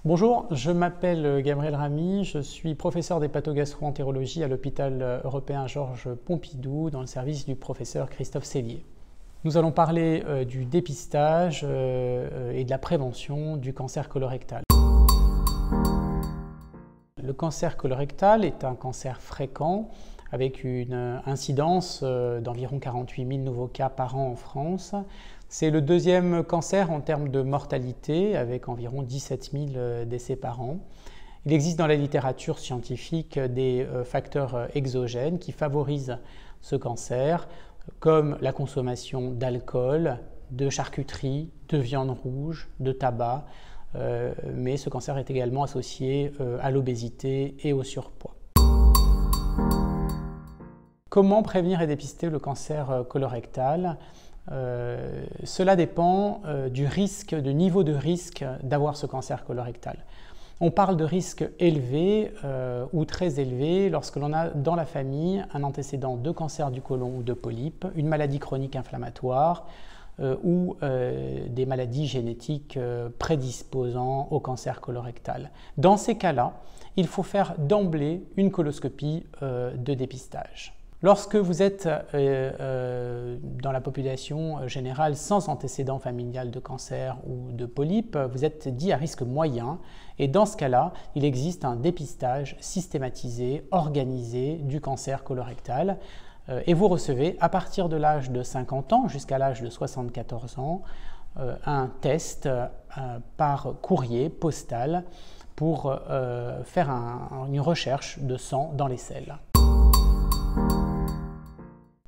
Bonjour, je m'appelle Gabriel Ramy, je suis professeur d'hépatogastro-entérologie à l'hôpital européen Georges Pompidou dans le service du professeur Christophe Sellier. Nous allons parler du dépistage et de la prévention du cancer colorectal. Le cancer colorectal est un cancer fréquent avec une incidence d'environ 48 000 nouveaux cas par an en France. C'est le deuxième cancer en termes de mortalité avec environ 17 000 décès par an. Il existe dans la littérature scientifique des facteurs exogènes qui favorisent ce cancer comme la consommation d'alcool, de charcuterie, de viande rouge, de tabac, mais ce cancer est également associé à l'obésité et au surpoids. Comment prévenir et dépister le cancer colorectal ? Cela dépend du niveau de risque d'avoir ce cancer colorectal. On parle de risque élevé ou très élevé lorsque l'on a dans la famille un antécédent de cancer du côlon ou de polype, une maladie chronique inflammatoire ou des maladies génétiques prédisposant au cancer colorectal. Dans ces cas-là, il faut faire d'emblée une coloscopie de dépistage. Lorsque vous êtes dans la population générale sans antécédent familial de cancer ou de polype, vous êtes dit à risque moyen et dans ce cas-là, il existe un dépistage systématisé, organisé du cancer colorectal et vous recevez à partir de l'âge de 50 ans jusqu'à l'âge de 74 ans un test par courrier postal pour faire une recherche de sang dans les selles.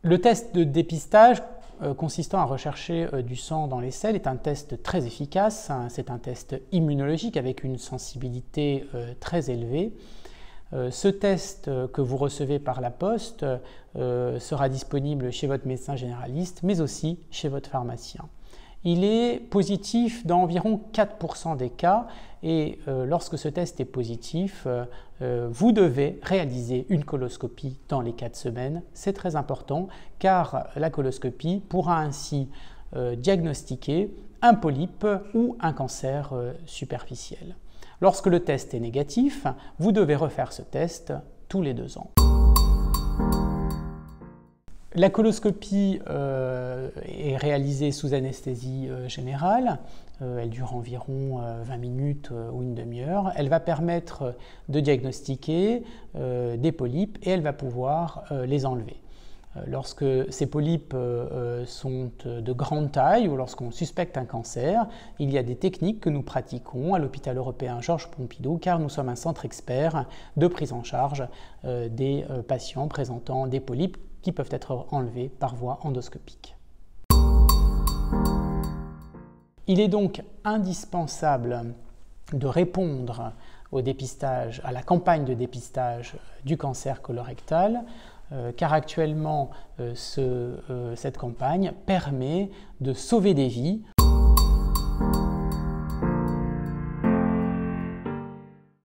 Le test de dépistage consistant à rechercher du sang dans les selles est un test très efficace. C'est un test immunologique avec une sensibilité très élevée. Ce test que vous recevez par la poste sera disponible chez votre médecin généraliste, mais aussi chez votre pharmacien. Il est positif dans environ 4% des cas et lorsque ce test est positif, vous devez réaliser une coloscopie dans les 4 semaines. C'est très important car la coloscopie pourra ainsi diagnostiquer un polype ou un cancer superficiel. Lorsque le test est négatif, vous devez refaire ce test tous les 2 ans. La coloscopie est réalisée sous anesthésie générale. Elle dure environ 20 minutes ou une demi-heure. Elle va permettre de diagnostiquer des polypes et elle va pouvoir les enlever. Lorsque ces polypes sont de grande taille ou lorsqu'on suspecte un cancer, il y a des techniques que nous pratiquons à l'hôpital européen Georges Pompidou car nous sommes un centre expert de prise en charge des patients présentant des polypes qui peuvent être enlevés par voie endoscopique. Il est donc indispensable de répondre au dépistage, à la campagne de dépistage du cancer colorectal, car actuellement cette campagne permet de sauver des vies